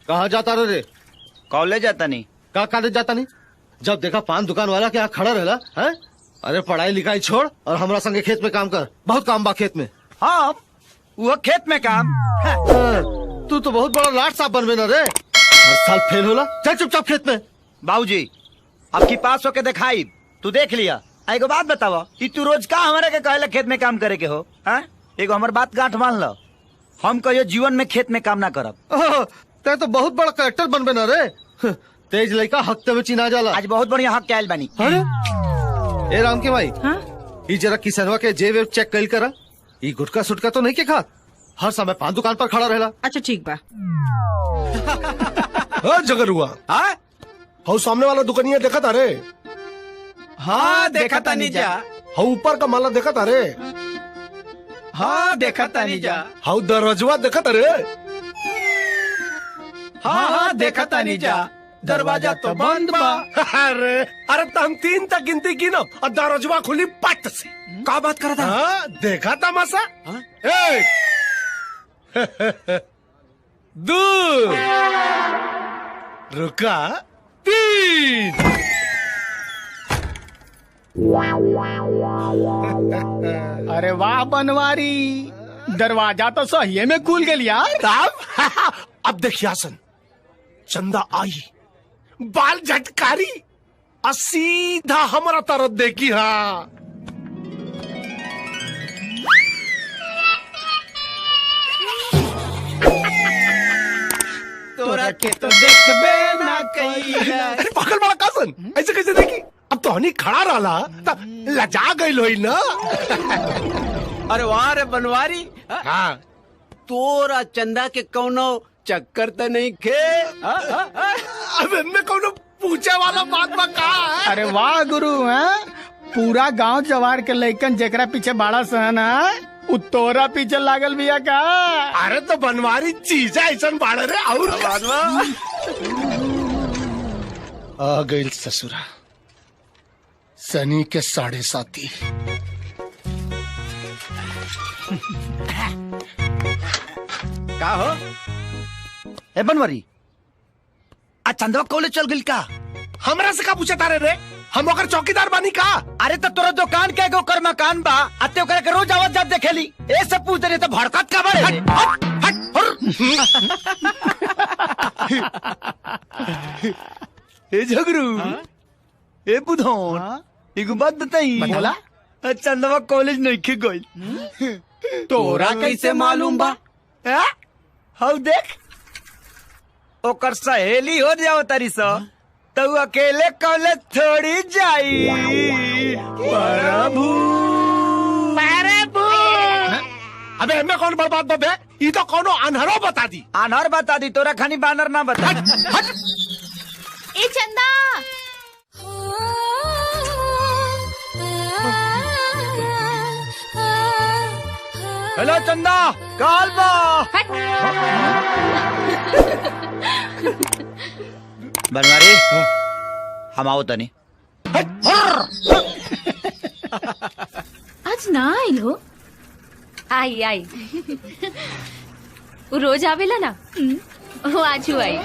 कहाँ जाता रे? कॉलेज जाता नहीं। कहाँ कॉलेज जाता नहीं? जब देखा पान दुकान वाला के यहाँ खड़ा रहला है? अरे पढ़ाई लिखाई छोड़ और हमरा संगे खेत में काम कर, बहुत काम बा खेत में। हाँ वो खेत में काम। तू तो बहुत बड़ा लाट साहब बनबे न रे, हर साल फेल होला। चल चुपचाप खेत में। बाबूजी अब की पास होके दिखाई, तू देख लिया। एगो बात बतावा कि तू रोज का हमारे के कहला खेत में काम करे के हो? एगो हमार बात गांठ मान लो, हम कहियो जीवन में खेत में काम ना करब। ते तो बहुत बड़ा करेक्टर बनबे न रे, तेज लड़का हफ्ते में चिन्हा जाला। आज बहुत बढ़िया हक के आयल बानी। ए राम के भाई, ई जरा किसनवा के जेब चेक कइल करा। ई गुटका सुटका तो नहीं के खा, हर समय पान दुकान पर खड़ा रहला। अच्छा ठीक बा। जगर हुआ हाउ सामने वाला दुकानिया देखा था रे? हाँ देखा था नीजा। हाउ ऊपर का माला देखा था रे? हाँ देखा था नीजा। हाउ दरवाजा देखा था रे? हाँ देखा था नीजा। दरवाजा तो बंद बा। अरे अरे तो हम 3 तक गिनती की ना और दरवाजा खुली पट से। का बात कर था? देखा था मसा? 1 2 रुका 3। अरे वाह बनवारी, दरवाजा तो सही में खुल गया यार। अब देखिए आसन, चंदा आई, बाल झटकारी और सीधा हमारा तरफ देखी। हाँ तोरा के तो देखबे ना कईला। अरे पागल बड़ा कासन, ऐसे कैसे देखी? अब तो हनी खड़ा रहा तब लजा गई लोई ना। अरे वाह रे बनवारी, हाँ तोरा चंदा के कौनो चक्कर तो नहीं खे? अब इनमें कौनो पूछे वाला बात बा का है? अरे वाह गुरु है, पूरा गांव जवार के लइकन जेकरा पीछे बाड़ा सहन है उ तोरा पीछे लागल बिया का। अरे तो बनवारी चीज ऐसा बाढ़ रे। और आ गई ससुरा सनी के 7.5। का हो ए बनवारी, आज चंदवा कॉलेज चल गई का? हमरा से का पूछे तारे रे? हम ओकर चौकीदार बानी का? अरे तो तोरा दुकान के एगो कर मकान बा, अते ओकरा के रोज आवत जात देखेली। ए सब पूछ दे तो भड़कत का बड़े। ए झगरू, ए बुधौन, एगो बात बताई। बोला। चंदवा कॉलेज नहीं के गई। तोरा कैसे मालूम बा? हाउ देख, ओकर सहेली हो जाओ तारी सा, तो अकेले कॉलेज थोड़ी जाई। प्रभु अबे हमें कौन बर्बाद बबे? ये तो कौनो अनहरो बता दी। अनहर बता दी, तोरा खानी बानर ना बता। ए चंदा, हेलो चंदा, काल बा। बनवारी हम आओ तनी। आज ना आइल हो? आई आई वो रोज आवेला ना, वो आज आई।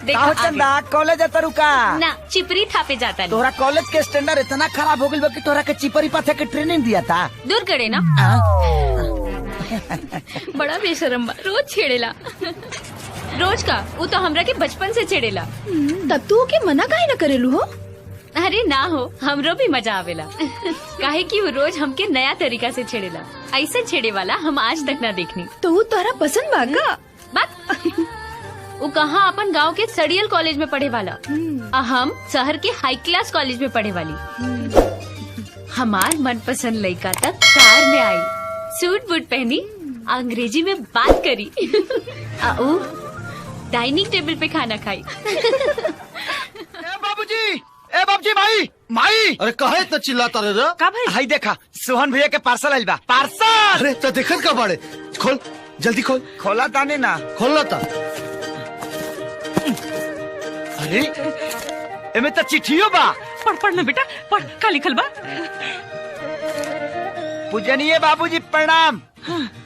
देखो चंदा, कॉलेज आता रुका ना, चिपरी थापे जाता नहीं। तोरा कॉलेज के स्टैंडर्ड इतना खराब हो गई कि तोरा के चिपरी पाथे के ट्रेनिंग दिया था। दूर करे ना। बड़ा बेशरम बा, रोज छेड़ेला। रोज का वो तो हमरा के बचपन से छेड़ेला। तब तू के मना काहे न करेलू हो? अरे ना हो, हमरो भी मजा आवेला। काहे कि वो रोज हमके नया तरीका से छेड़ेला। ऐसा छेड़े वाला हम आज तक ना देखनी। तो वो तोरा पसंद बा का? बात वो कहाँ अपन गांव के सड़ियल कॉलेज में पढ़े वाला, हम शहर के हाई क्लास कॉलेज में पढ़े वाली। हमार मनपसंद लड़का तक कार में आई, सूट बूट पहनी, अंग्रेजी में बात करी, डाइनिंग टेबल पे खाना खाई। बाबूजी भाई माई। अरे कहे इतना चिल्लाता रे? का भाई? हाई देखा, सोहन भैया के पार्सल आइल बा। पार्सल? अरे तो देखत का बाड़े? खोल जल्दी खोल। खोला ताने ना। खोलना था। अरे एमे तो चिट्ठियों बा। पढ़ ना बेटा, पढ़। का लिखल बा? पूजनीय बाबूजी प्रणाम।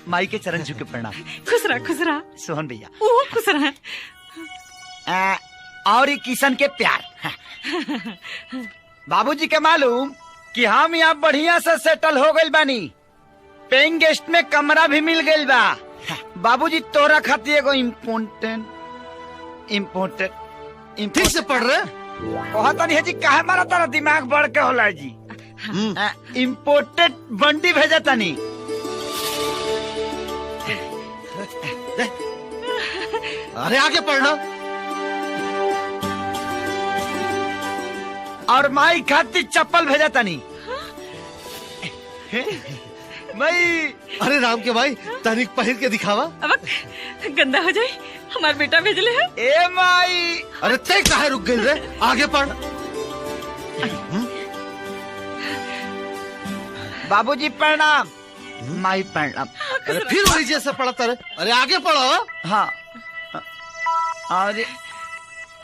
माई के चरण झुके प्रणाम। खुश रहा सोहन भैया वो खुश रहा। और ये किशन के प्यार। बाबूजी के मालूम कि हम यहाँ बढ़िया से सेटल हो गइल बानी, पेइंग गेस्ट में कमरा भी मिल गइल बा। बाबूजी तोरा खातिर एगो इम्पोर्टेंट ठीक से पढ़ रहे? कहता नहीं है जी, काहे मारा तारा दिमाग बढ़ के होला जी। इम्पोर्टेड बंडी भेजा तनी। अरे आगे पढ़ना। और माई खातिर चप्पल भेजा तनी। माई अरे राम के भाई तनिक पहिर के दिखावा। अब गंदा हो जाए, हमार बेटा भेजले है। ए माई अरे ते काहे रुक गई रे? आगे पढ़। बाबूजी प्रणाम। माई प्रणाम। अरे फिर वही जैसे पढ़ता रहे। अरे आगे पढ़ो। हाँ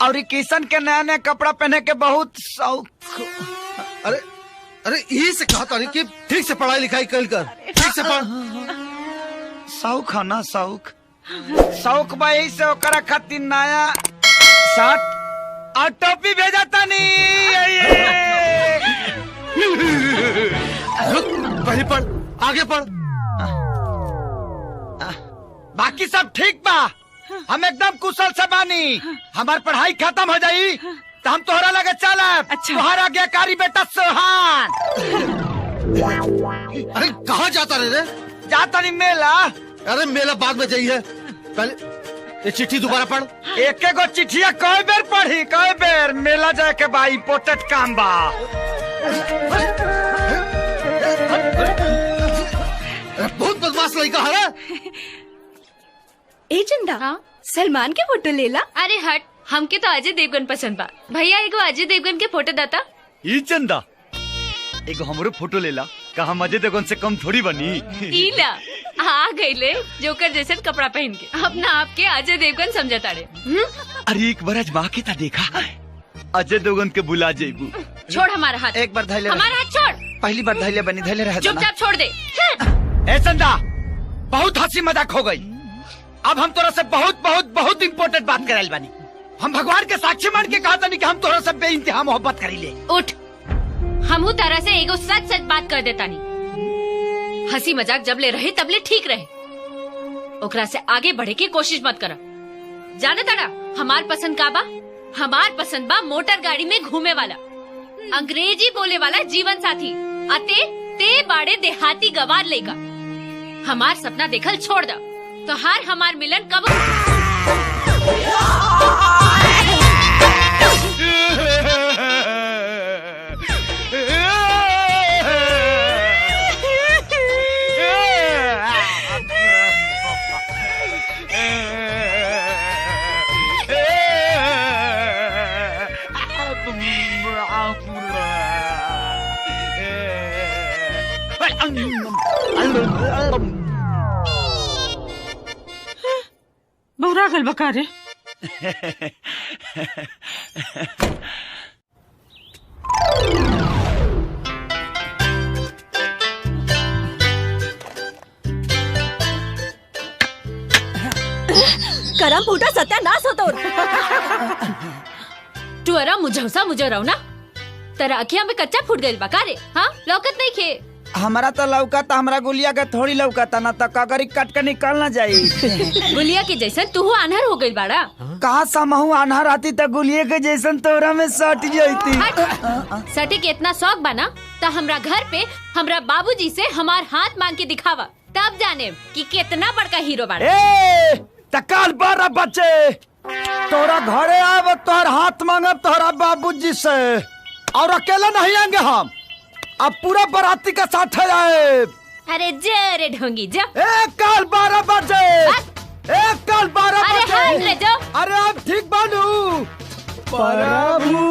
और किशन के नया नया कपड़ा पहने के बहुत शौक। अरे अरे यही से कहा था कि ठीक से पढ़ाई लिखाई कर ठीक से पढ़। शौक है ना, शौक बा, यही से ओकरा खातिर नया शर्ट और टोपी भेजा तनी। पहले पढ़, आगे पढ़। बाकी सब ठीक बा, हम एकदम कुशल से बानी। हमार पढ़ाई खत्म हो जाई तो हम तोहरा लगे चलब। अच्छा। तुम्हारा आज्ञाकारी बेटा सोहान। अरे कहाँ जाता रे? जाता नहीं मेला। अरे मेला बाद में जाइए, पहले ये चिट्ठी दोबारा पढ़। एक गो चिट्ठिया कई बेर पढ़ी, कई बेर। मेला जाए के बा, इम्पोर्टेंट काम बा। बहुत बदमाश लड़का है। ए चंदा, हाँ? सलमान के फोटो लेला। अरे हट, हमके तो अजय देवगन पसंद बा। भैया एगो अजय देवगन के फोटो दाता। ई चंदा एगो हमरो फोटो लेला। का हम अजय देवगन से कम थोड़ी बनी। ईला आ गईले जोकर जैसे कपड़ा पहन के अपना आपके अजय देवगन समझता रे। अरे एक बार आजमा के ता देखा, अजय देवगन के बुला जेबू। छोड़ हमारा हाथ। एक बार धैले हमारा हाथ छोड़। पहली बार धैले बनी, धैले रह। चुपचाप छोड़ दे। ए चंदा, बहुत हंसी मजाक हो गई। अब हम तोरा से बहुत बहुत बहुत इम्पोर्टेंट बात कराइल बानी। हम भगवान के साक्षी मान के कहा था कि हम तोरा से बेइंतहा मोहब्बत करी ले। उठ, हमहू तरह से एगो सच सच बात कर देता नहीं। हंसी मजाक जब ले रहे तब ले ठीक रहे, ओकरा से आगे बढ़े की कोशिश मत करा। जाने तड़ा हमार पसंद का बा? हमार पसंद बा मोटर गाड़ी में घूमे वाला, अंग्रेजी बोले वाला जीवन साथी। अते ते बाड़े देहाती गवार लेगा। हमार सपना देखल छोड़ दा, तो हमार मिलन कब? बहुरा गल बका रे। करम फूटा सत्यानाश होतो। तू अरा मुझौसा मुझो ना, तेरा अखिया में कच्चा फूट गइल बका रे। हाँ, लौकत नहीं खे। हमारा तो लौकता, हमरा गुलिया के थोड़ी लौकता ना, तो कगरी कट के निकल ना जाई। गुलिया के जैसन तू आन्हर हो गइल बाड़ा। कहा समहू आन्हर आती तो गुलिये के जैसन तोरा में सट जाती। सटे के इतना शौक बना तो हमरा घर पे हमरा बाबूजी से हमार हाथ मांग के दिखावा, तब जाने कि कितना बड़का हीरो बाड़ा। ए तकाल 12 बच्चे तोरा घरे आब, तोहर हाथ मांगब तोहरा बाबूजी से, और अकेला नहीं आएंगे हम, अब पूरा बाराती के साथ आए। अरे जरे ढोंगी जा। एक काल 12 बजे, एक काल 12 अरे बजे। हाथ ले जाओ। अरे अब ठीक बानू प्रभु।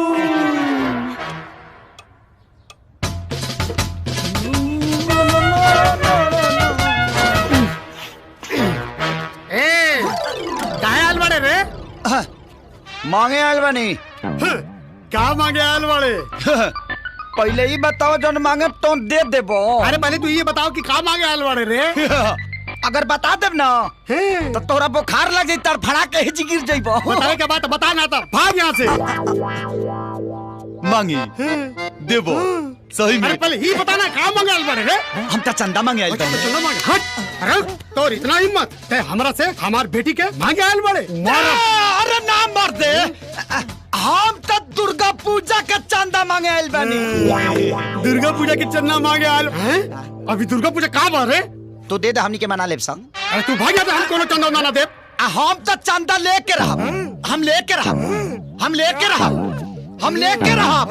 आयल बड़े रे? मांगे आयल बनी। क्या मांगे आयल बड़े? पहले ही बताओ, जो मांगे तो दे देबो। अरे पहले तू ये बताओ कि कहाँ मांगे आयल बड़े रे? अगर बता देब ना तो तोरा बुखार लग जाई तर फड़ा के हिच गिर जाइबो। बतावे के बात बता ना तो भाग यहाँ से। मांगी देबो सही में। अरे पहले ही बता ना कहाँ मांगे आइल बारे रे? हम तो चंदा मांगे आइल बानी। चंदा मांगे हट। अरे तोर इतना हिम्मत ते हमरा से हमार बेटी के मांगे आइल बारे? अरे ना मार दे। हम तो दुर्गा पूजा का चंदा मांगे आइल बानी। दुर्गा पूजा की चंदा मांगे आइल हैं? अभी दुर्गा पूजा कहाँ बारे? तो दे दे हमनी के मना लेब सन। अरे तू भाग जा हम कोनो चंदा ना दे। हम तो चंदा लेके रहब। हम लेके रहब। हम लेके रहब। हम लेके रहब।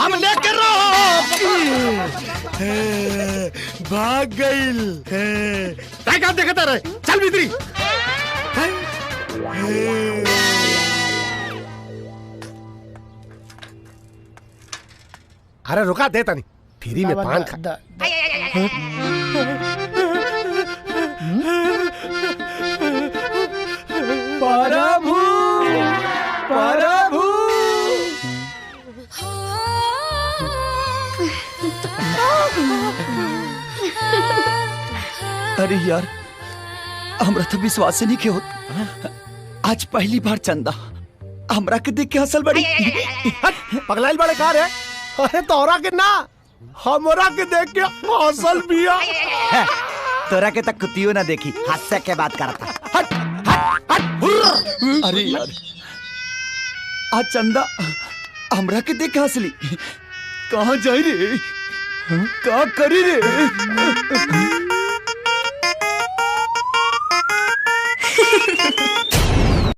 हम लेके रहब। भाग गइल। काय का देखता रहे? चल भीतरी। अरे रुका दे तनी फ्री में पान खा। प्रभु प्रभु अरे यार हमरा तो विश्वास ही नहीं के होत। आज पहली बार चंदा हमरा के देख के हंसल बड़ी। पगलाइल बड़े कार है। अरे तोरा के ना हमरा के देख के हंसल बिया। तोरा के तक कुतियो ना देखी हास्य के बात करता। हट हट हट। अरे यार आज चंदा हमरा के देख के हंसली। कहाँ जाई रे? कहाँ करी रे?